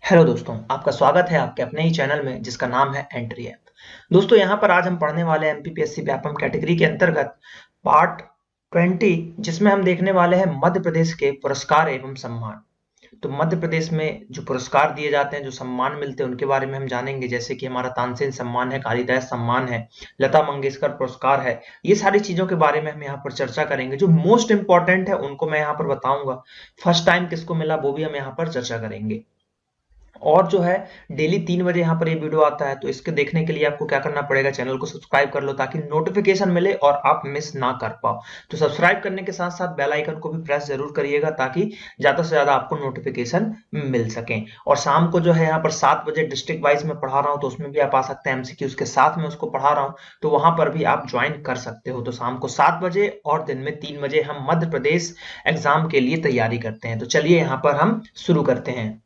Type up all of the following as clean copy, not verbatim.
Hello दोस्तों, आपका स्वागत है आपके अपने ही चैनल में जिसका नाम है एंट्री ऐप। दोस्तों, यहाँ पर आज हम पढ़ने वाले हैं एमपीपीएससी व्यापम कैटेगरी के अंतर्गत पार्ट 20, जिसमें हम देखने वाले हैं मध्य प्रदेश के पुरस्कार एवं सम्मान। तो मध्य प्रदेश में जो पुरस्कार दिए जाते हैं, जो सम्मान मिलते हैं, उनके बारे में हम जानेंगे। जैसे कि हमारा तानसेन सम्मान है, कालिदास सम्मान है, लता मंगेशकर पुरस्कार है। ये सारी चीजों के बारे में हम यहाँ पर चर्चा करेंगे। जो मोस्ट इंपॉर्टेंट है उनको मैं यहाँ पर बताऊंगा। फर्स्ट टाइम किसको मिला वो भी हम यहाँ पर चर्चा करेंगे। और जो है, डेली 3 बजे यहाँ पर ये वीडियो आता है। तो इसके देखने के लिए आपको क्या करना पड़ेगा, चैनल को सब्सक्राइब कर लो ताकि नोटिफिकेशन मिले और आप मिस ना कर पाओ। तो सब्सक्राइब करने के साथ साथ बेल आइकन को भी प्रेस जरूर करिएगा ताकि ज्यादा से ज्यादा आपको नोटिफिकेशन मिल सके। और शाम को जो है यहाँ पर 7 बजे डिस्ट्रिक्ट वाइज में पढ़ा रहा हूँ, तो उसमें भी आप आ सकते हैं। एमसीक्यू के साथ में उसको पढ़ा रहा हूँ, तो वहां पर भी आप ज्वाइन कर सकते हो। तो शाम को 7 बजे और दिन में 3 बजे हम मध्य प्रदेश एग्जाम के लिए तैयारी करते हैं। तो चलिए यहाँ पर हम शुरू करते हैं।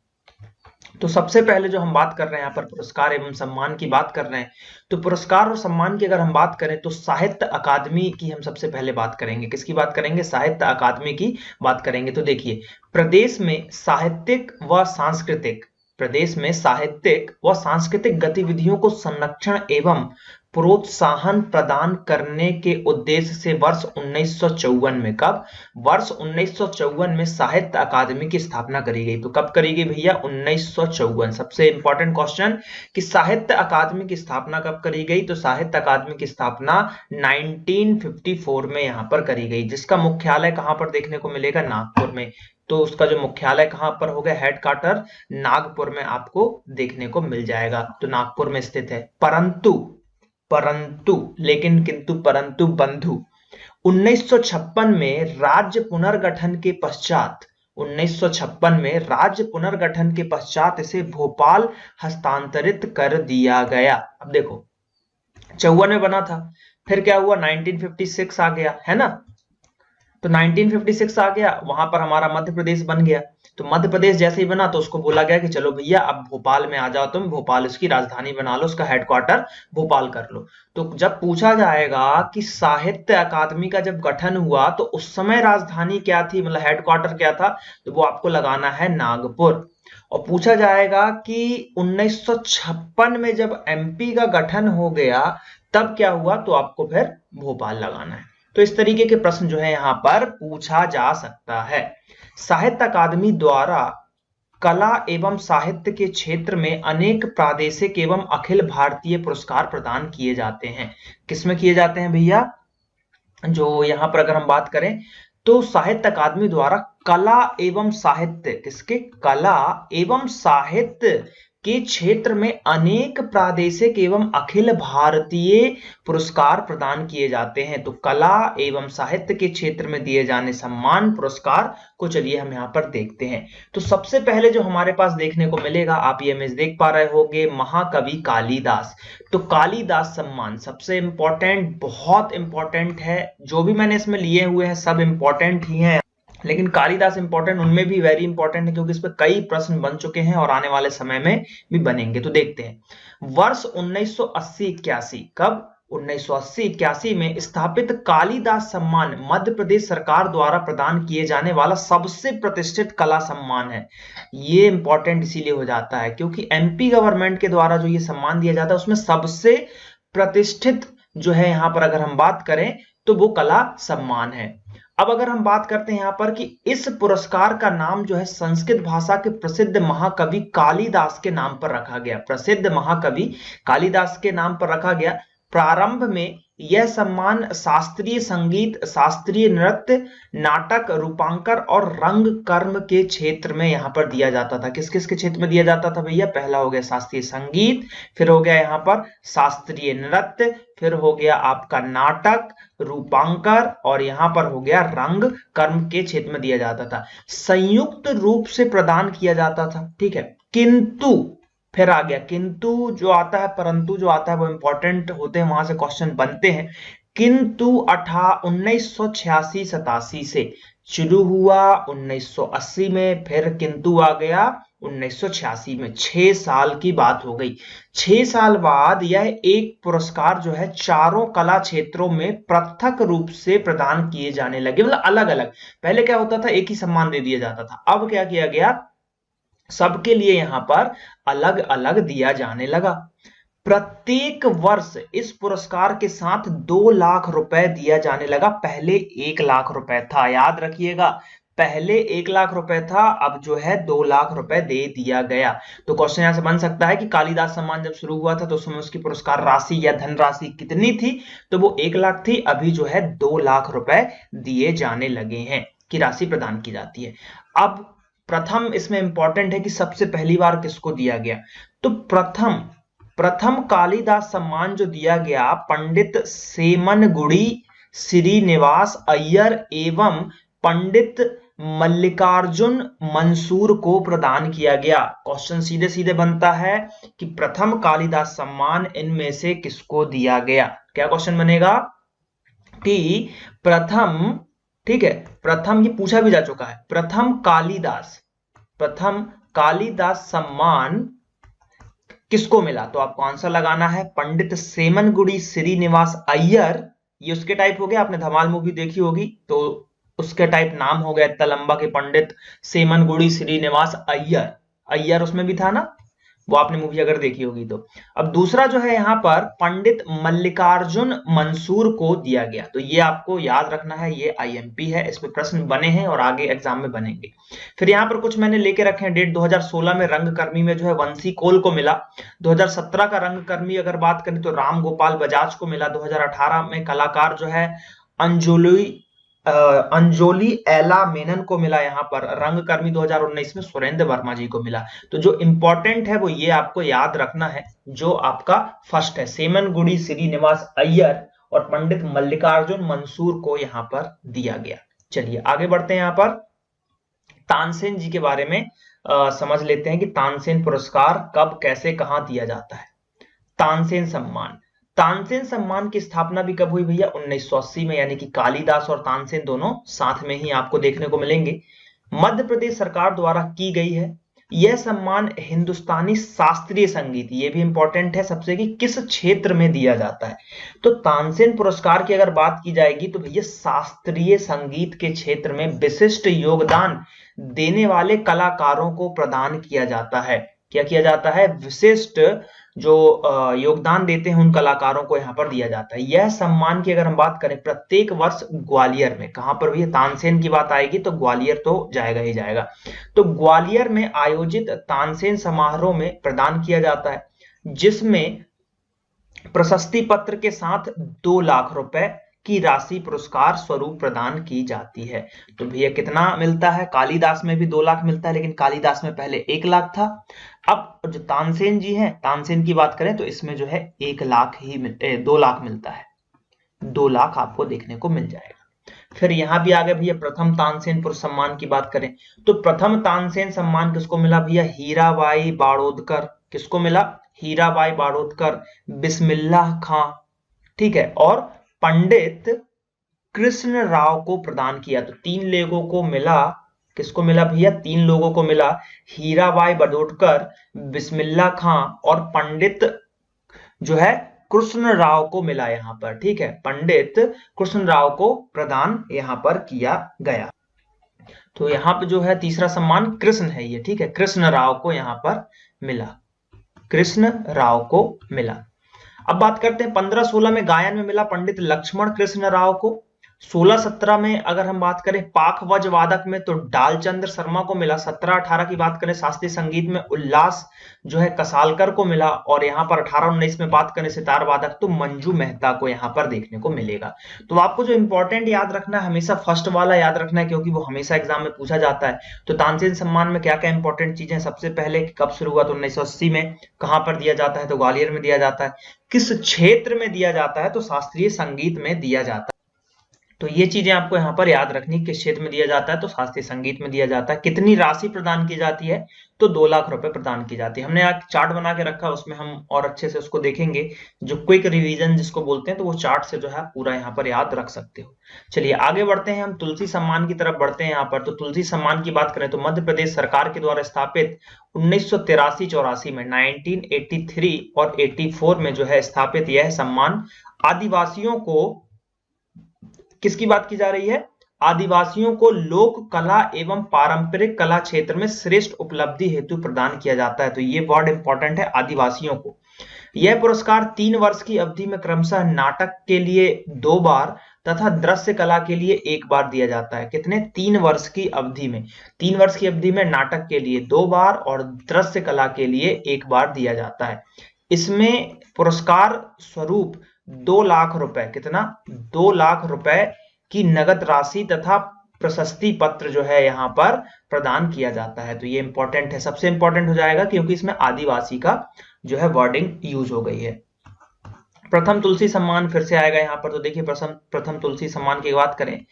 तो सबसे पहले जो हम बात कर रहे हैं यहाँ पर पुरस्कार एवं सम्मान की बात कर रहे हैं। तो पुरस्कार और सम्मान की अगर हम बात करें तो साहित्य अकादमी की हम सबसे पहले बात करेंगे। किसकी बात करेंगे? साहित्य अकादमी की बात करेंगे। तो देखिए, प्रदेश में साहित्यिक व सांस्कृतिक प्रदेश में साहित्यिक व सांस्कृतिक गतिविधियों को संरक्षण एवं प्रोत्साहन प्रदान करने के उद्देश्य से वर्ष 1954 में, कब? वर्ष 1954 में साहित्य अकादमी की स्थापना करी गई। तो कब करी गई भैया? 1954। सबसे इंपॉर्टेंट क्वेश्चन कि साहित्य अकादमी की स्थापना कब करी गई? तो साहित्य अकादमी की स्थापना 1954 में यहां पर करी गई, जिसका मुख्यालय कहां पर देखने को मिलेगा? नागपुर में। तो उसका जो मुख्यालय कहां पर हो गया? हेडक्वार्टर नागपुर में आपको देखने को मिल जाएगा। तो नागपुर में स्थित है। परंतु परंतु लेकिन किंतु परंतु बंधु 1956 में राज्य पुनर्गठन के पश्चात 1956 में राज्य पुनर्गठन के पश्चात इसे भोपाल हस्तांतरित कर दिया गया। अब देखो, 54 में बना था, फिर क्या हुआ? 1956 आ गया, है ना? तो 1956 आ गया, वहां पर हमारा मध्य प्रदेश बन गया। तो मध्य प्रदेश जैसे ही बना तो उसको बोला गया कि चलो भैया अब भोपाल में आ जाओ, तुम भोपाल उसकी राजधानी बना लो, उसका हेडक्वार्टर भोपाल कर लो। तो जब पूछा जाएगा कि साहित्य अकादमी का जब गठन हुआ तो उस समय राजधानी क्या थी, मतलब हेडक्वार्टर क्या था, तो वो आपको लगाना है नागपुर। और पूछा जाएगा कि 1956 में जब एमपी का गठन हो गया तब क्या हुआ, तो आपको फिर भोपाल लगाना है। तो इस तरीके के प्रश्न जो है यहां पर पूछा जा सकता है। साहित्य अकादमी द्वारा कला एवं साहित्य के क्षेत्र में अनेक प्रादेशिक एवं अखिल भारतीय पुरस्कार प्रदान किए जाते हैं। किसमें किए जाते हैं भैया? जो यहां पर अगर हम बात करें तो साहित्य अकादमी द्वारा कला एवं साहित्य, किसके? कला एवं साहित्य के क्षेत्र में अनेक प्रादेशिक एवं अखिल भारतीय पुरस्कार प्रदान किए जाते हैं। तो कला एवं साहित्य के क्षेत्र में दिए जाने सम्मान पुरस्कार को चलिए हम यहाँ पर देखते हैं। तो सबसे पहले जो हमारे पास देखने को मिलेगा, आप ये इमेज देख पा रहे होंगे, महाकवि कालिदास। तो कालिदास सम्मान सबसे इंपॉर्टेंट, बहुत इंपॉर्टेंट है। जो भी मैंने इसमें लिए हुए हैं सब इंपॉर्टेंट ही हैं, लेकिन कालिदास इंपॉर्टेंट, उनमें भी वेरी इंपॉर्टेंट है क्योंकि इस पर कई प्रश्न बन चुके हैं और आने वाले समय में भी बनेंगे। तो देखते हैं, वर्ष 1980-81, कब? 1980-81 में स्थापित कालिदास सम्मान मध्य प्रदेश सरकार द्वारा प्रदान किए जाने वाला सबसे प्रतिष्ठित कला सम्मान है। ये इंपॉर्टेंट इसीलिए हो जाता है क्योंकि एमपी गवर्नमेंट के द्वारा जो ये सम्मान दिया जाता है उसमें सबसे प्रतिष्ठित जो है यहां पर अगर हम बात करें तो वो कला सम्मान है। अब अगर हम बात करते हैं यहां पर कि इस पुरस्कार का नाम जो है संस्कृत भाषा के प्रसिद्ध महाकवि कालिदास के नाम पर रखा गया। प्रसिद्ध महाकवि कालिदास के नाम पर रखा गया। प्रारंभ में यह सम्मान शास्त्रीय संगीत, शास्त्रीय नृत्य, नाटक, रूपांकर और रंग कर्म के क्षेत्र में यहां पर दिया जाता था। किस किस के क्षेत्र में दिया जाता था भैया? पहला हो गया शास्त्रीय संगीत, फिर हो गया यहां पर शास्त्रीय नृत्य, फिर हो गया आपका नाटक, रूपांकर, और यहां पर हो गया रंग कर्म के क्षेत्र में दिया जाता था। संयुक्त रूप से प्रदान किया जाता था, ठीक है। किंतु फिर आ गया किंतु जो आता है, परंतु जो आता है, वो इंपॉर्टेंट होते हैं, वहां से क्वेश्चन बनते हैं। किंतु 1986-87 से शुरू हुआ 1980 में, फिर किंतु आ गया 1986 में। 6 साल की बात हो गई। 6 साल बाद यह एक पुरस्कार जो है चारों कला क्षेत्रों में पृथक रूप से प्रदान किए जाने लगे, मतलब अलग अलग। पहले क्या होता था, एक ही सम्मान दे दिया जाता था। अब क्या किया गया सबके लिए यहाँ पर अलग अलग दिया जाने लगा। प्रत्येक वर्ष इस पुरस्कार के साथ 2 लाख रुपए दिया जाने लगा। पहले 1 लाख रुपए था, याद रखिएगा, पहले 1 लाख रुपए था, अब जो है 2 लाख रुपए दे दिया गया। तो क्वेश्चन यहां से बन सकता है कि कालिदास सम्मान जब शुरू हुआ था तो उस समय उसकी पुरस्कार राशि या धनराशि कितनी थी, तो वो 1 लाख थी, अभी जो है 2 लाख रुपए दिए जाने लगे हैं कि राशि प्रदान की जाती है। अब प्रथम इसमें इंपॉर्टेंट है कि सबसे पहली बार किसको दिया गया, तो प्रथम कालिदास सम्मान जो दिया गया पंडित सेमनगुड़ी श्रीनिवास अय्यर एवं पंडित मल्लिकार्जुन मंसूर को प्रदान किया गया। क्वेश्चन सीधे सीधे बनता है कि प्रथम कालिदास सम्मान इनमें से किसको दिया गया। क्या क्वेश्चन बनेगा कि प्रथम, ठीक है, प्रथम ये पूछा भी जा चुका है, प्रथम कालिदास सम्मान किसको मिला, तो आपको आंसर लगाना है पंडित सेमनगुड़ी श्रीनिवास अय्यर। ये उसके टाइप हो गया, आपने धमाल मूवी देखी होगी तो उसके टाइप नाम हो गया इतना लंबा कि पंडित सेमनगुड़ी श्रीनिवास अय्यर, अय्यर उसमें भी था ना, वो आपने मूवी अगर देखी होगी तो। अब दूसरा जो है यहाँ पर पंडित मल्लिकार्जुन मंसूर को दिया गया, तो ये आपको याद रखना है, ये आईएमपी है, इस पे प्रश्न बने हैं और आगे एग्जाम में बनेंगे। फिर यहाँ पर कुछ मैंने लेके रखे हैं डेट, 2016 में रंगकर्मी में जो है वंशी कोल को मिला। 2017 का रंगकर्मी अगर बात करें तो राम गोपाल बजाज को मिला। 2018 में कलाकार जो है अंजोली एला मेनन को मिला। यहाँ पर रंगकर्मी 2019 में सुरेंद्र वर्मा जी को मिला। तो जो इंपॉर्टेंट है वो ये आपको याद रखना है, जो आपका फर्स्ट है सेमनगुड़ी श्रीनिवास अय्यर और पंडित मल्लिकार्जुन मंसूर को यहाँ पर दिया गया। चलिए आगे बढ़ते हैं, यहाँ पर तानसेन जी के बारे में समझ लेते हैं कि तानसेन पुरस्कार कब कैसे कहां दिया जाता है। तानसेन सम्मान की स्थापना भी कब हुई भैया, 1980 में, यानी कि कालिदास और तानसेन दोनों साथ में ही आपको देखने को मिलेंगे। मध्य प्रदेश सरकार द्वारा की गई है। यह सम्मान हिंदुस्तानी शास्त्रीय संगीत, ये भी इंपॉर्टेंट है सबसे, कि किस क्षेत्र में दिया जाता है, तो तानसेन पुरस्कार की अगर बात की जाएगी तो भैया शास्त्रीय संगीत के क्षेत्र में विशिष्ट योगदान देने वाले कलाकारों को प्रदान किया जाता है। क्या किया जाता है, विशिष्ट जो योगदान देते हैं उन कलाकारों को यहाँ पर दिया जाता है। यह सम्मान की अगर हम बात करें प्रत्येक वर्ष ग्वालियर में, कहां पर भी तानसेन की बात आएगी तो ग्वालियर तो जाएगा ही जाएगा, तो ग्वालियर में आयोजित तानसेन समारोह में प्रदान किया जाता है, जिसमें प्रशस्ति पत्र के साथ 2 लाख रुपए की राशि पुरस्कार स्वरूप प्रदान की जाती है। तो भैया कितना मिलता है, कालिदास में भी 2 लाख मिलता है, लेकिन कालिदास में पहले 1 लाख था। अब जो तानसेन जी हैं, तानसेन की बात करें तो इसमें जो है 1 लाख ही 2 लाख मिलता है, 2 लाख आपको देखने को मिल जाएगा। फिर यहां भी आगे भैया प्रथम तानसेन पुरस्कार सम्मान की बात करें तो प्रथम तानसेन सम्मान किसको मिला भैया, हीराबाई बाड़ोदकर। किसको मिला, हीराबाई बाड़ोदकर, बिस्मिल्लाह खां, ठीक है, और पंडित कृष्ण राव को प्रदान किया। तो 3 लोगों को मिला, किसको मिला भैया, 3 लोगों को मिला, हीराबाई बाड़ोदकर, बिस्मिल्लाह खां और पंडित जो है कृष्ण राव को मिला यहाँ पर, ठीक है, पंडित कृष्ण राव को प्रदान यहाँ पर किया गया। तो यहाँ पे जो है तीसरा सम्मान कृष्ण है ये, ठीक है, कृष्ण राव को यहाँ पर मिला, कृष्ण राव को मिला। अब बात करते हैं 15-16 में गायन में मिला पंडित लक्ष्मण कृष्ण राव को। 16-17 में अगर हम बात करें पाखवज वादक में तो डालचंद्र शर्मा को मिला। 17-18 की बात करें शास्त्रीय संगीत में उल्लास जो है कसालकर को मिला, और यहाँ पर 18-19 में बात करें सितार वादक तो मंजू मेहता को यहाँ पर देखने को मिलेगा। तो आपको जो इंपॉर्टेंट याद रखना है, हमेशा फर्स्ट वाला याद रखना है, क्योंकि वो हमेशा एग्जाम में पूछा जाता है। तो तानसेन सम्मान में क्या क्या इंपॉर्टेंट चीजें, सबसे पहले कब शुरू हुआ, तो 1980 में। कहां पर दिया जाता है, तो ग्वालियर में दिया जाता है। किस क्षेत्र में दिया जाता है, तो शास्त्रीय संगीत में दिया जाता है। तो ये चीजें आपको यहाँ पर याद रखनी, किस क्षेत्र में दिया जाता है, तो शास्त्रीय संगीत में दिया जाता है। कितनी राशि प्रदान की जाती है, तो 2 लाख रुपए प्रदान की जाती है। हमने एक चार्ट बना के रखा, उसमें हम और अच्छे से उसको देखेंगे, जो क्विक रिवीजन जिसको बोलते हैं, तो वो चार्ट से जो है पूरा यहाँ पर याद रख सकते हो। चलिए आगे बढ़ते हैं, हम तुलसी सम्मान की तरफ बढ़ते हैं। यहाँ पर तो तुलसी सम्मान की बात करें तो मध्य प्रदेश सरकार के द्वारा स्थापित 1983-84 में 1983 और 84 में जो है स्थापित यह सम्मान आदिवासियों को, किसकी बात की जा रही है, आदिवासियों को लोक कला एवं पारंपरिक कला क्षेत्र में श्रेष्ठ उपलब्धि हेतु प्रदान किया जाता है। तो ये वर्ड इंपॉर्टेंट है, आदिवासियों को। यह पुरस्कार 3 वर्ष की अवधि में क्रमशः नाटक के लिए 2 बार तथा दृश्य कला के लिए 1 बार दिया जाता है। कितने? 3 वर्ष की अवधि में। 3 वर्ष की अवधि में नाटक के लिए 2 बार और दृश्य कला के लिए 1 बार दिया जाता है। इसमें पुरस्कार स्वरूप 2 लाख रुपए, कितना? 2 लाख रुपए की नगद राशि तथा प्रशस्ति पत्र जो है यहाँ पर प्रदान किया जाता है। तो ये इंपॉर्टेंट है, सबसे इंपॉर्टेंट हो जाएगा क्योंकि इसमें आदिवासी का जो है वर्डिंग यूज हो गई है। प्रथम तुलसी सम्मान फिर से आएगा यहाँ पर। तो देखिए प्रथम तुलसी सम्मान की बात करें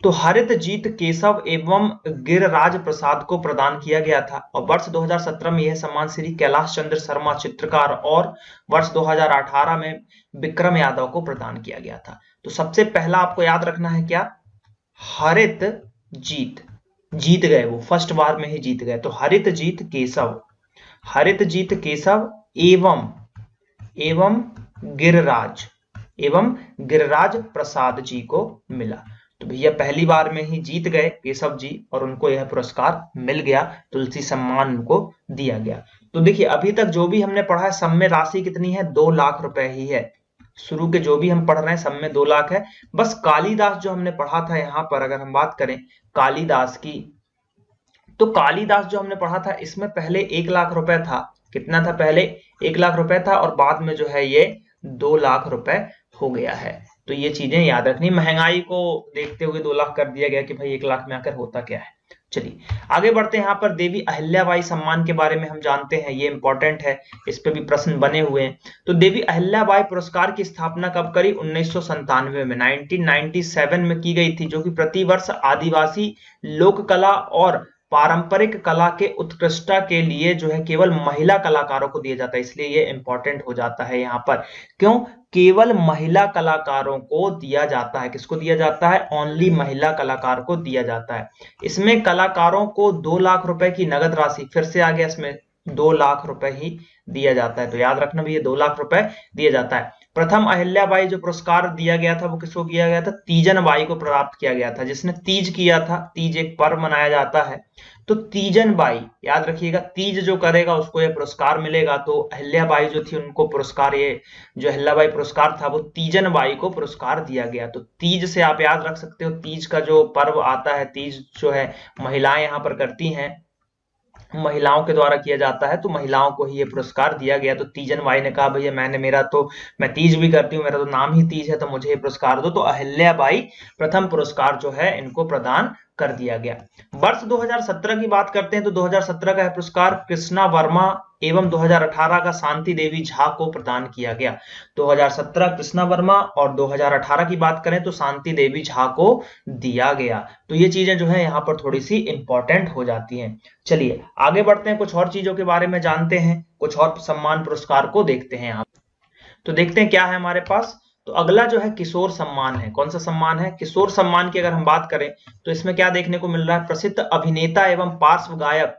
तो हरित जीत केशव एवं गिरिराज प्रसाद को प्रदान किया गया था और वर्ष 2017 में यह सम्मान श्री कैलाश चंद्र शर्मा चित्रकार और वर्ष 2018 में विक्रम यादव को प्रदान किया गया था। तो सबसे पहला आपको याद रखना है क्या? हरित जीत गए, वो फर्स्ट बार में ही जीत गए। तो हरित जीत केशव एवं गिरिराज प्रसाद जी को मिला। तो भैया पहली बार में ही जीत गए केशव जी और उनको यह पुरस्कार मिल गया, तुलसी सम्मान उनको दिया गया। तो देखिए अभी तक जो भी हमने पढ़ा है सब में राशि कितनी है? 2 लाख रुपए ही है। शुरू के जो भी हम पढ़ रहे हैं सब में 2 लाख है। बस कालिदास जो हमने पढ़ा था यहाँ पर, अगर हम बात करें कालिदास की, तो कालिदास जो हमने पढ़ा था इसमें पहले 1 लाख रुपए था। कितना था? पहले 1 लाख रुपए था और बाद में जो है ये 2 लाख रुपए हो गया है। तो ये चीजें याद रखनी, महंगाई को देखते हुए 2 लाख कर दिया गया कि भाई 1 लाख में आकर होता क्या है। चलिए आगे बढ़ते हैं। यहाँ पर देवी अहिल्याबाई सम्मान के बारे में हम जानते हैं, ये इंपॉर्टेंट है, इस पे भी प्रश्न बने हुए हैं। तो देवी अहिल्याबाई पुरस्कार की स्थापना कब करी? 1997 में, 1997 में की गई थी, जो कि प्रतिवर्ष आदिवासी लोक कला और पारंपरिक कला के उत्कृष्टता के लिए जो है केवल महिला कलाकारों को दिया जाता है। इसलिए ये इंपॉर्टेंट हो जाता है यहाँ पर। क्यों? केवल महिला कलाकारों को दिया जाता है। किसको दिया जाता है? ओनली महिला कलाकार को दिया जाता है। इसमें कलाकारों को 2 लाख रुपए की नगद राशि, फिर से आ गया, इसमें 2 लाख रुपए ही दिया जाता है। तो याद रखना भी, ये 2 लाख रुपए दिया जाता है। प्रथम अहिल्याबाई जो पुरस्कार दिया गया था वो किसको किया गया था? तीजन बाई को प्राप्त किया गया था, जिसने तीज किया था। तीज एक पर्व मनाया जाता है, तो तीजन बाई, याद रखिएगा, तीज जो करेगा उसको ये पुरस्कार मिलेगा। तो अहिल्याबाई जो थी उनको पुरस्कार, ये जो अहिल्याबाई पुरस्कार था वो तीजन बाई को पुरस्कार दिया गया। तो तीज से आप याद रख सकते हो, तीज का जो पर्व आता है, तीज जो है महिलाएं यहाँ पर करती हैं, महिलाओं के द्वारा किया जाता है, तो महिलाओं को ही ये पुरस्कार दिया गया। तो तीजन बाई ने कहा भैया मैं तीज भी करती हूँ, मेरा तो नाम ही तीज है, तो मुझे ये पुरस्कार दो। तो अहिल्याबाई प्रथम पुरस्कार जो है इनको प्रदान कर दिया गया। वर्ष 2017 की बात करते हैं तो 2017 का पुरस्कार कृष्णा वर्मा एवं 2018 का शांति देवी झा को प्रदान किया गया। 2017 कृष्णा वर्मा और 2018 की बात करें तो शांति देवी झा को दिया गया। तो ये चीजें जो है यहाँ पर थोड़ी सी इंपॉर्टेंट हो जाती हैं। चलिए आगे बढ़ते हैं, कुछ और चीजों के बारे में जानते हैं, कुछ और सम्मान पुरस्कार को देखते हैं यहाँ। तो देखते हैं क्या है हमारे पास। तो अगला जो है किशोर सम्मान है। कौन सा सम्मान है? किशोर सम्मान की अगर हम बात करें तो इसमें क्या देखने को मिल रहा है? प्रसिद्ध अभिनेता एवं पार्श्व गायक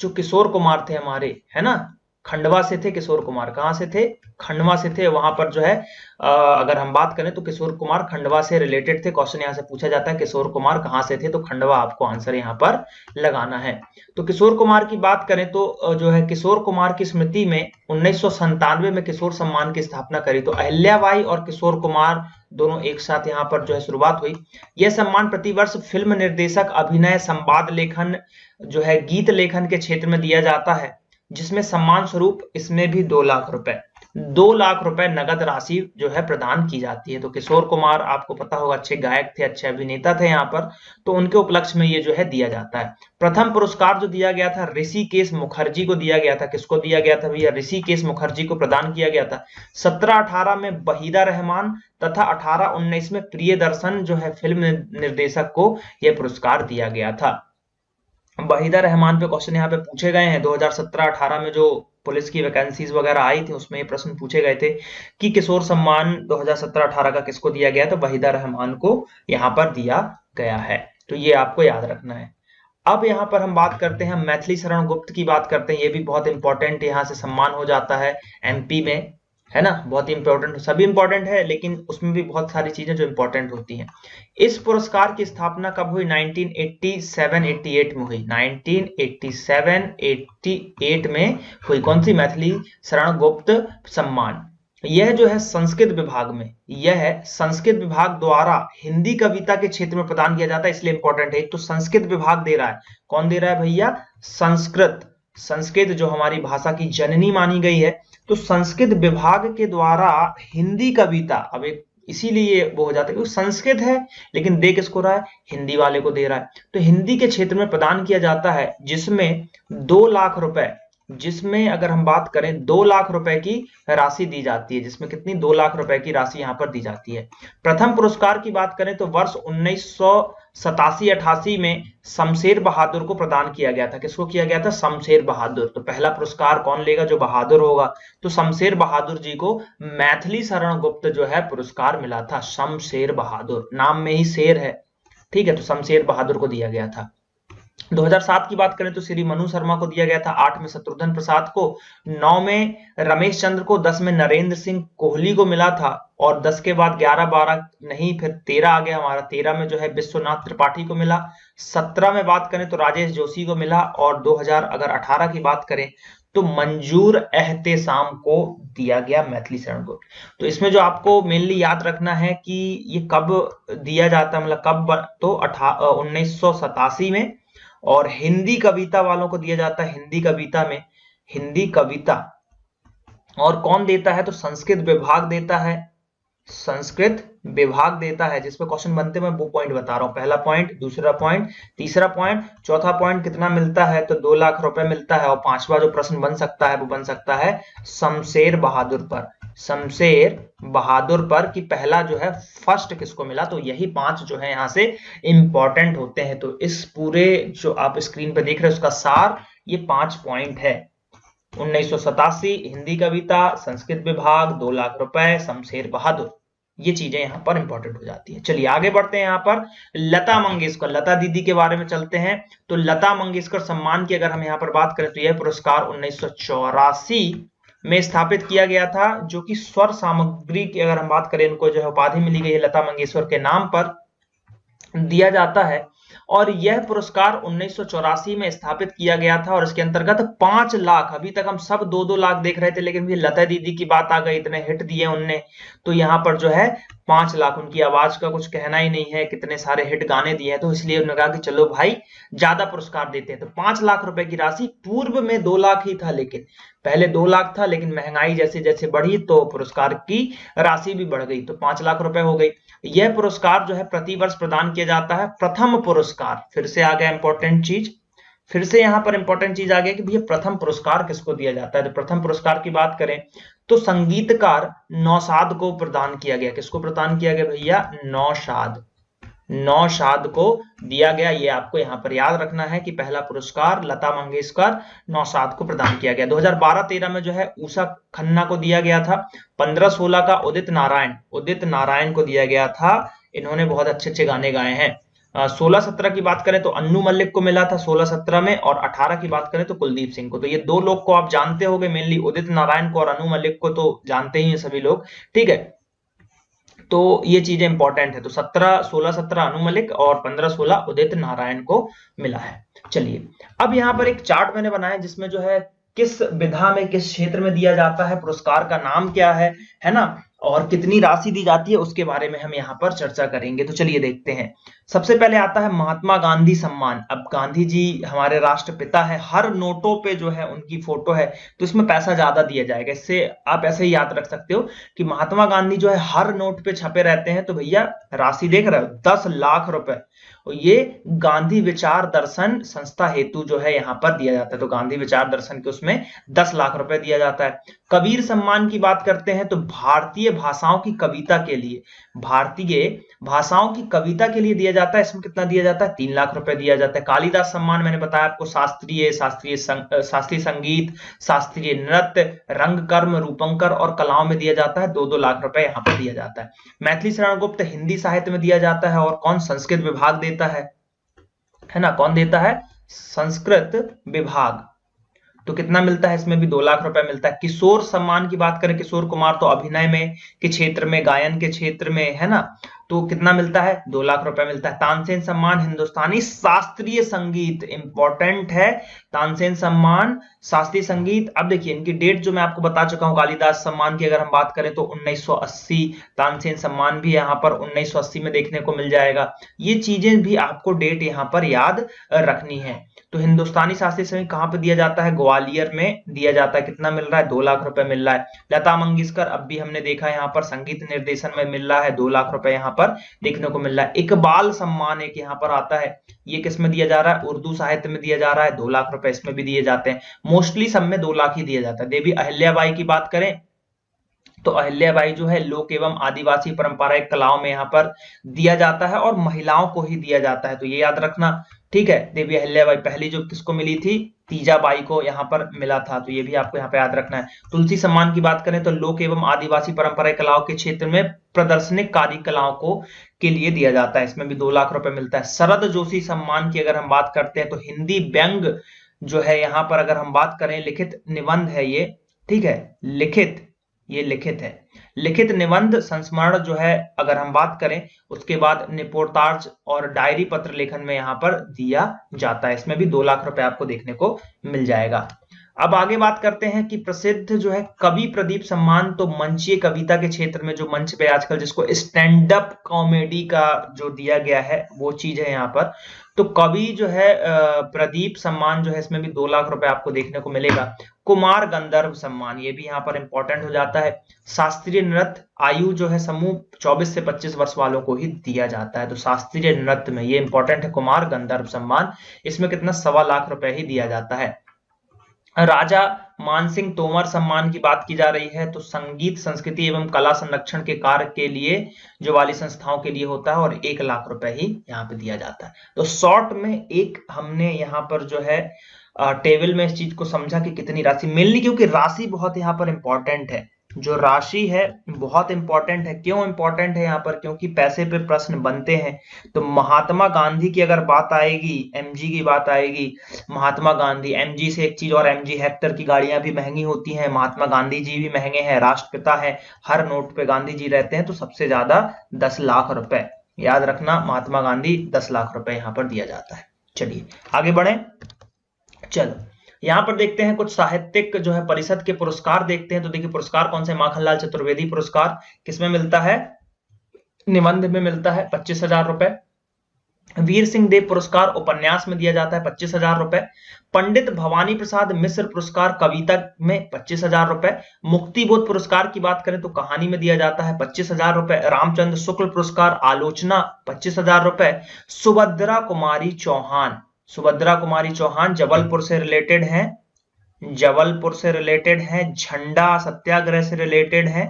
जो किशोर कुमार थे हमारे, है ना, खंडवा से थे किशोर कुमार। कहां से थे? खंडवा से थे। वहां पर जो है अगर हम बात करें तो किशोर कुमार खंडवा से रिलेटेड थे। क्वेश्चन यहां से पूछा जाता है किशोर कुमार कहां से थे, तो खंडवा आपको आंसर यहां पर लगाना है। तो किशोर कुमार की बात करें तो जो है किशोर कुमार की स्मृति में 1997 में किशोर सम्मान की स्थापना करी। तो अहिल्याबाई और किशोर कुमार दोनों एक साथ यहाँ पर जो है शुरुआत हुई। यह सम्मान प्रतिवर्ष फिल्म निर्देशक, अभिनय, संवाद लेखन, जो है गीत लेखन के क्षेत्र में दिया जाता है, जिसमें सम्मान स्वरूप इसमें भी 2 लाख रुपए नगद राशि जो है प्रदान की जाती है। तो किशोर कुमार आपको पता होगा अच्छे गायक थे, अच्छे अभिनेता थे यहाँ पर, तो उनके उपलक्ष्य में ये जो है दिया जाता है। प्रथम पुरस्कार जो दिया गया था ऋषिकेश मुखर्जी को दिया गया था। किसको दिया गया था भैया? ऋषिकेश मुखर्जी को प्रदान किया गया था। 17-18 में वहीदा रहमान तथा 18-19 में प्रियदर्शन जो है फिल्म निर्देशक को यह पुरस्कार दिया गया था। वहीदा रहमान पे क्वेश्चन यहाँ पे पूछे गए हैं। 2017-18 में जो पुलिस की वैकेंसीज वगैरह आई थी उसमें ये प्रश्न पूछे गए थे कि किशोर सम्मान 2017-18 का किसको दिया गया, तो वहीदा रहमान को यहाँ पर दिया गया है। तो ये आपको याद रखना है। अब यहाँ पर हम बात करते हैं, मैथिली शरण गुप्त की बात करते हैं। ये भी बहुत इंपॉर्टेंट यहाँ से सम्मान हो जाता है एमपी में। है ना, बहुत ही इंपॉर्टेंट, सभी इंपॉर्टेंट है लेकिन उसमें भी बहुत सारी चीजें जो इंपॉर्टेंट होती हैं। इस पुरस्कार की स्थापना कब हुई? 1987-88 में हुई। 1987-88 में हुई। कौन सी? मैथिली शरण गुप्त सम्मान। यह जो है संस्कृत विभाग में, यह है संस्कृत विभाग द्वारा हिंदी कविता के क्षेत्र में प्रदान किया जाता है, इसलिए इंपॉर्टेंट है। एक तो संस्कृत विभाग दे रहा है, कौन दे रहा है भैया? संस्कृत। संस्कृत जो हमारी भाषा की जननी मानी गई है, तो संस्कृत विभाग के द्वारा हिंदी कविता, अब एक इसीलिए वो हो जाता है क्योंकि संस्कृत है, लेकिन दे किसको रहा है? हिंदी वाले को दे रहा है। तो हिंदी के क्षेत्र में प्रदान किया जाता है, जिसमें 2 लाख रुपए, जिसमें अगर हम बात करें 2 लाख रुपए की राशि दी जाती है, जिसमें कितनी? 2 लाख रुपए की राशि यहां पर दी जाती है। प्रथम पुरस्कार की बात करें तो वर्ष 1987-88 में शमशेर बहादुर को प्रदान किया गया था। किसको किया गया था? शमशेर बहादुर। तो पहला पुरस्कार कौन लेगा? जो बहादुर होगा। तो शमशेर बहादुर जी को मैथिली शरण गुप्त जो है पुरस्कार मिला था। शमशेर बहादुर, नाम में ही शेर है, ठीक है, तो शमशेर बहादुर को दिया गया था। 2007 की बात करें तो श्री मनु शर्मा को दिया गया था, 8 में शत्रुघ्न प्रसाद को, 9 में रमेश चंद्र को, 10 में नरेंद्र सिंह कोहली को मिला था, और 10 के बाद 11, 12 नहीं, फिर 13 आ गया हमारा। 13 में जो है विश्वनाथ त्रिपाठी को मिला, 17 में बात करें तो राजेश जोशी को मिला, और 2018 की बात करें तो मंजूर एहतेशाम को दिया गया मैथिली शरण गुप्त। तो इसमें जो आपको मेनली याद रखना है कि ये कब दिया जाता है, मतलब कब, तो 1987 में, और हिंदी कविता वालों को दिया जाता है। हिंदी कविता में, हिंदी कविता, और कौन देता है? तो संस्कृत विभाग देता है। संस्कृत विभाग देता है, जिसपे क्वेश्चन बनते हैं, मैं वो पॉइंट बता रहा हूं। पहला पॉइंट, दूसरा पॉइंट, तीसरा पॉइंट, चौथा पॉइंट कितना मिलता है? तो 2 लाख रुपए मिलता है। और पांचवा जो प्रश्न बन सकता है वो बन सकता है शमशेर बहादुर पर। शमशेर बहादुर पर कि पहला जो है फर्स्ट किसको मिला? तो यही 5 जो है यहां से इंपॉर्टेंट होते हैं। तो इस पूरे जो आप स्क्रीन पे देख रहे हैं उसका सार ये 5 पॉइंट है। 1987 हिंदी कविता, संस्कृत विभाग, 2 लाख रुपए, शमशेर बहादुर, ये चीजें यहाँ पर इंपॉर्टेंट हो जाती है। चलिए आगे बढ़ते हैं। यहाँ पर लता मंगेशकर, लता दीदी के बारे में चलते हैं। तो लता मंगेशकर सम्मान की अगर हम यहाँ पर बात करें तो यह पुरस्कार 1984 में स्थापित किया गया था, जो कि स्वर सामग्री की अगर हम बात करें, इनको जो है उपाधि मिली गई है लता मंगेशकर के नाम पर दिया जाता है। और यह पुरस्कार 1984 में स्थापित किया गया था, और इसके अंतर्गत 5 लाख, अभी तक हम सब 2-2 लाख देख रहे थे, लेकिन भी लता दीदी की बात आ गई, इतने हिट दिए उनने, तो यहाँ पर जो है 5 लाख, उनकी आवाज का कुछ कहना ही नहीं है, कितने सारे हिट गाने दिए हैं, तो इसलिए उन्होंने कहा कि चलो भाई ज्यादा पुरस्कार देते हैं। तो 5 लाख रुपए की राशि, पूर्व में 2 लाख ही था, लेकिन पहले 2 लाख था, लेकिन महंगाई जैसे जैसे बढ़ी तो पुरस्कार की राशि भी बढ़ गई, तो 5 लाख रुपए हो गई। यह पुरस्कार जो है प्रतिवर्ष प्रदान किया जाता है। प्रथम पुरस्कार, फिर से आ गया इंपॉर्टेंट चीज, फिर से यहां पर इंपॉर्टेंट चीज आ गया कि भैया प्रथम पुरस्कार किसको दिया जाता है। तो प्रथम पुरस्कार की बात करें तो संगीतकार नौशाद को प्रदान किया गया। किसको प्रदान किया गया भैया? नौशाद, नौशाद को दिया गया। ये आपको यहां पर याद रखना है कि पहला पुरस्कार लता मंगेशकर, नौशाद को प्रदान किया गया। 2012-13 में जो है उषा खन्ना को दिया गया था। 15-16 का उदित नारायण, उदित नारायण को दिया गया था। इन्होंने बहुत अच्छे अच्छे गाने गाए हैं। 16-17 की बात करें तो अन्नू मल्लिक को मिला था 16-17 में, और 18 की बात करें तो कुलदीप सिंह को। तो ये 2 लोग को आप जानते होंगे, मेनली उदित नारायण को और अन्नू मल्लिक को तो जानते ही हैं सभी लोग, ठीक है। तो ये चीजें इंपॉर्टेंट है। तो 16-17 अनु मलिक और 15-16 उदित नारायण को मिला है। चलिए अब यहाँ पर एक चार्ट मैंने बनाया जिसमें जो है किस विधा में, किस क्षेत्र में दिया जाता है, पुरस्कार का नाम क्या है ना, और कितनी राशि दी जाती है, उसके बारे में हम यहाँ पर चर्चा करेंगे। तो चलिए देखते हैं। सबसे पहले आता है महात्मा गांधी सम्मान। अब गांधी जी हमारे राष्ट्रपिता है, हर नोटों पे जो है उनकी फोटो है, तो इसमें पैसा ज्यादा दिया जाएगा। इससे आप ऐसे ही याद रख सकते हो कि महात्मा गांधी जो है हर नोट पे छपे रहते हैं। तो भैया राशि देख रहे हो, 10 लाख रुपए, और ये गांधी विचार दर्शन संस्था हेतु जो है यहाँ पर दिया जाता है। तो गांधी विचार दर्शन के उसमें 10 लाख रुपए दिया जाता है। कबीर सम्मान की बात करते हैं तो भारतीय भाषाओं की कविता के लिए, भारतीय भाषाओं की कविता के लिए दिया जाता है। इसमें कितना दिया जाता है? 3 लाख रुपए दिया जाता है। कालिदास सम्मान मैंने बताया आपको, शास्त्रीय संगीत, शास्त्रीय नृत्य, रंगकर्म, रूपंकर और कलाओं में दिया जाता है। 2-2 लाख रुपए यहाँ पर दिया जाता है। मैथिली शरण गुप्त हिंदी साहित्य में दिया जाता है, और कौन? संस्कृत विभाग देता है ना, कौन देता है? संस्कृत विभाग। तो कितना मिलता है, इसमें भी 2 लाख रुपए मिलता है। किशोर सम्मान की बात करें, किशोर कुमार तो अभिनय में के क्षेत्र में, गायन के क्षेत्र में है ना, तो कितना मिलता है, 2 लाख रुपए मिलता है। तानसेन सम्मान हिंदुस्तानी शास्त्रीय संगीत, इंपॉर्टेंट है, तानसेन सम्मान शास्त्रीय संगीत। अब देखिए इनकी डेट जो मैं आपको बता चुका हूं, कालिदास सम्मान की अगर हम बात करें तो 1980, तानसेन सम्मान भी यहाँ पर 1980 में देखने को मिल जाएगा। ये चीजें भी आपको डेट यहाँ पर याद रखनी है। तो हिंदुस्तानी शास्त्रीय संगीत कहाँ पे दिया जाता है, ग्वालियर में दिया जाता है। कितना मिल रहा है, 2 लाख रुपए मिल रहा है। लता मंगेशकर अब भी हमने देखा यहाँ पर संगीत निर्देशन में मिल रहा है, 2 लाख रुपए यहाँ पर देखने को मिल रहा है। इकबाल सम्मान एक यहाँ पर आता है, ये किस में दिया जा रहा है, उर्दू साहित्य में दिया जा रहा है, 2 लाख रुपए इसमें भी दिए जाते हैं। मोस्टली सब में 2 लाख ही दिया जाता है। देवी अहिल्याबाई की बात करें तो अहिल्याबाई जो है लोक एवं आदिवासी पारंपरिक कलाओं में यहाँ पर दिया जाता है और महिलाओं को ही दिया जाता है, तो ये याद रखना। ठीक है, देवी अहिल्याबाई पहली जो किसको मिली थी, तीजाबाई को यहाँ पर मिला था, तो ये भी आपको यहाँ पे याद रखना है। तुलसी सम्मान की बात करें तो लोक एवं आदिवासी पारंपरिक कलाओं के क्षेत्र में प्रदर्शनिक कार्य कलाओं को के लिए दिया जाता है, इसमें भी 2 लाख रुपए मिलता है। शरद जोशी सम्मान की अगर हम बात करते हैं तो हिंदी व्यंग जो है यहाँ पर अगर हम बात करें, लिखित निबंध है ये, ठीक है, ये लिखित है, लिखित निबंध संस्मरण जो है अगर हम बात करें, उसके बाद रिपोर्टाज और डायरी पत्र लेखन में यहाँ पर दिया जाता है, इसमें भी 2 लाख रुपए आपको देखने को मिल जाएगा। अब आगे बात करते हैं कि प्रसिद्ध जो है कवि प्रदीप सम्मान, तो मंचीय कविता के क्षेत्र में जो मंच पे आजकल जिसको स्टैंड अप कॉमेडी का जो दिया गया है वो चीज है यहाँ पर, तो कवि जो है प्रदीप सम्मान जो है इसमें भी 2 लाख रुपए आपको देखने को मिलेगा। कुमार गंधर्व सम्मान ये भी यहाँ पर इंपॉर्टेंट हो जाता है। शास्त्रीय नृत्य आयु जो है समूह 24 से 25 वर्ष वालों को ही दिया जाता है, तो शास्त्रीय नृत्य में ये इंपॉर्टेंट है कुमार गंधर्व सम्मान, इसमें कितना 1.25 लाख रुपए ही दिया जाता है। राजा मानसिंह तोमर सम्मान की बात की जा रही है, तो संगीत संस्कृति एवं कला संरक्षण के कार्य के लिए जो वाली संस्थाओं के लिए होता है और 1 लाख रुपए ही यहाँ पे दिया जाता है। तो शॉर्ट में एक हमने यहाँ पर जो है टेबल में इस चीज को समझा कि कितनी राशि मिलनी, क्योंकि राशि बहुत यहाँ पर इंपॉर्टेंट है, जो राशि है बहुत इंपॉर्टेंट है। क्यों इंपॉर्टेंट है यहाँ पर, क्योंकि पैसे पे प्रश्न बनते हैं। तो महात्मा गांधी की अगर बात आएगी, एमजी की बात आएगी, महात्मा गांधी, एमजी से एक चीज और, एमजी हेक्टर की गाड़ियां भी महंगी होती हैं, महात्मा गांधी जी भी महंगे हैं, राष्ट्रपिता है, हर नोट पे गांधी जी रहते हैं, तो सबसे ज्यादा 10 लाख रुपए याद रखना, महात्मा गांधी 10 लाख रुपए यहाँ पर दिया जाता है। चलिए आगे बढ़े, चलो यहां पर देखते हैं कुछ साहित्यिक जो है परिषद के पुरस्कार देखते हैं। तो देखिए पुरस्कार कौन से, माखनलाल चतुर्वेदी पुरस्कार किसमें मिलता है, निबंध में मिलता है 25,000 रुपए। वीर सिंह देव पुरस्कार उपन्यास में दिया जाता है 25,000 रुपए। पंडित भवानी प्रसाद मिश्र पुरस्कार कविता में 25,000 रुपए। मुक्ति बोध पुरस्कार की बात करें तो कहानी में दिया जाता है 25,000 रुपए। रामचंद्र शुक्ल पुरस्कार आलोचना 25,000 रुपए। सुभद्रा कुमारी चौहान, सुभद्रा कुमारी चौहान जबलपुर से रिलेटेड हैं, जबलपुर से रिलेटेड हैं, झंडा सत्याग्रह से रिलेटेड हैं,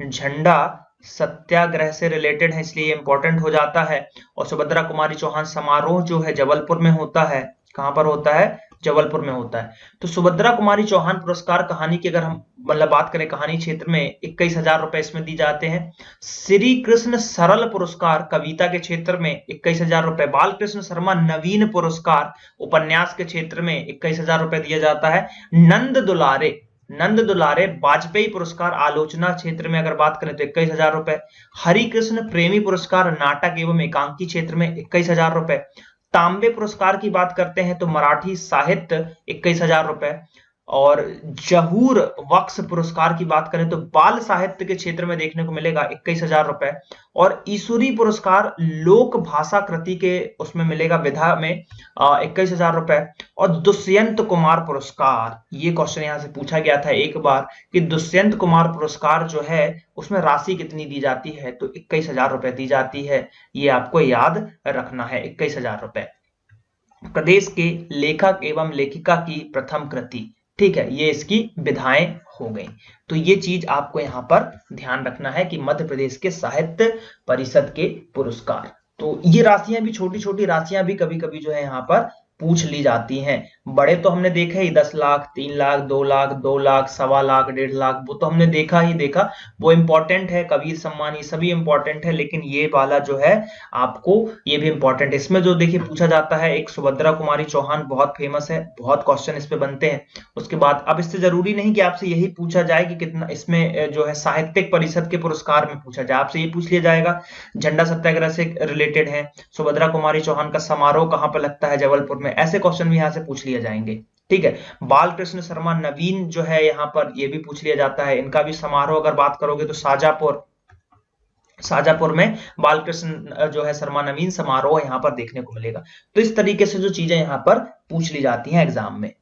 झंडा सत्याग्रह से रिलेटेड है, इसलिए इंपॉर्टेंट हो जाता है। और सुभद्रा कुमारी चौहान समारोह जो है जबलपुर में होता है, कहां पर होता है, जबलपुर में होता है। तो सुभद्रा कुमारी चौहान पुरस्कार कहानी की अगर हम मतलब बात करें, कहानी क्षेत्र में 21,000 रुपए इसमें दी जाते हैं। श्री कृष्ण सरल पुरस्कार कविता के क्षेत्र में 21,000 रुपए। बालकृष्ण शर्मा नवीन पुरस्कार उपन्यास के क्षेत्र में 21,000 रुपए दिया जाता है। नंद दुलारे वाजपेयी पुरस्कार आलोचना क्षेत्र में अगर बात करें तो 21,000 रुपए। हरिकृष्ण प्रेमी पुरस्कार नाटक एवं एकांकी क्षेत्र में 21,000 रुपए। तांबे पुरस्कार की बात करते हैं तो मराठी साहित्य 21,000 रुपए। और जहूर वक्स पुरस्कार की बात करें तो बाल साहित्य के क्षेत्र में देखने को मिलेगा 21,000 रुपए। और ईश्वरी पुरस्कार लोक भाषा कृति के उसमें मिलेगा विधा में 21,000 रुपए। और दुष्यंत कुमार पुरस्कार, ये क्वेश्चन यहां से पूछा गया था एक बार कि दुष्यंत कुमार पुरस्कार जो है उसमें राशि कितनी दी जाती है, तो 21,000 रुपए दी जाती है, ये आपको याद रखना है 21,000 रुपए। प्रदेश के लेखक एवं लेखिका की प्रथम कृति, ठीक है, ये इसकी विधाएं हो गई। तो ये चीज आपको यहां पर ध्यान रखना है कि मध्य प्रदेश के साहित्य परिषद के पुरस्कार, तो ये राशियां भी छोटी छोटी राशियां भी कभी कभी जो है यहाँ पर पूछ ली जाती हैं। बड़े तो हमने देखे ही 10 लाख, 3 लाख, 2 लाख, 2 लाख, 1.25 लाख, 1.5 लाख, वो तो हमने देखा ही देखा, वो इंपॉर्टेंट है। कबीर सम्मान ये सभी इंपॉर्टेंट है, लेकिन ये वाला जो है आपको ये भी इंपॉर्टेंट है। इसमें जो देखिए पूछा जाता है, एक सुभद्रा कुमारी चौहान बहुत फेमस है, बहुत क्वेश्चन इस पे बनते हैं। उसके बाद अब इससे जरूरी नहीं कि आपसे यही पूछा जाए कि कितना इसमें जो है साहित्यिक परिषद के पुरस्कार में पूछा जाए, आपसे ये पूछ लिया जाएगा झंडा सत्याग्रह से रिलेटेड है, सुभद्रा कुमारी चौहान का समारोह कहां पर लगता है, जबलपुर में, ऐसे क्वेश्चन भी यहां से पूछ लिए जाएंगे। ठीक है। बालकृष्ण शर्मा नवीन जो है यहाँ पर ये भी पूछ लिया जाता है, इनका भी समारोह अगर बात करोगे तो शाजापुर में बालकृष्ण जो है शर्मा नवीन समारोह यहां पर देखने को मिलेगा। तो इस तरीके से जो चीजें यहां पर पूछ ली जाती हैं एग्जाम में।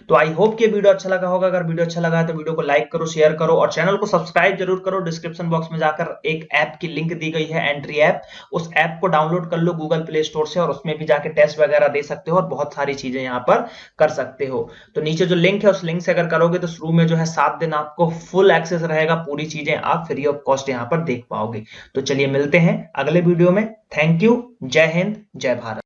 तो आई होप कि वीडियो अच्छा लगा होगा। अगर वीडियो अच्छा लगा है तो वीडियो को लाइक करो, शेयर करो और चैनल को सब्सक्राइब जरूर करो। डिस्क्रिप्शन बॉक्स में जाकर एक ऐप की लिंक दी गई है, एंट्री ऐप, उस ऐप को डाउनलोड कर लो गूगल प्ले स्टोर से और उसमें भी जाके टेस्ट वगैरह दे सकते हो और बहुत सारी चीजें यहाँ पर कर सकते हो। तो नीचे जो लिंक है उस लिंक से अगर करोगे तो शुरू में जो है 7 दिन आपको फुल एक्सेस रहेगा, पूरी चीजें आप फ्री ऑफ कॉस्ट यहाँ पर देख पाओगे। तो चलिए मिलते हैं अगले वीडियो में। Thank you. जय हिंद, जय भारत।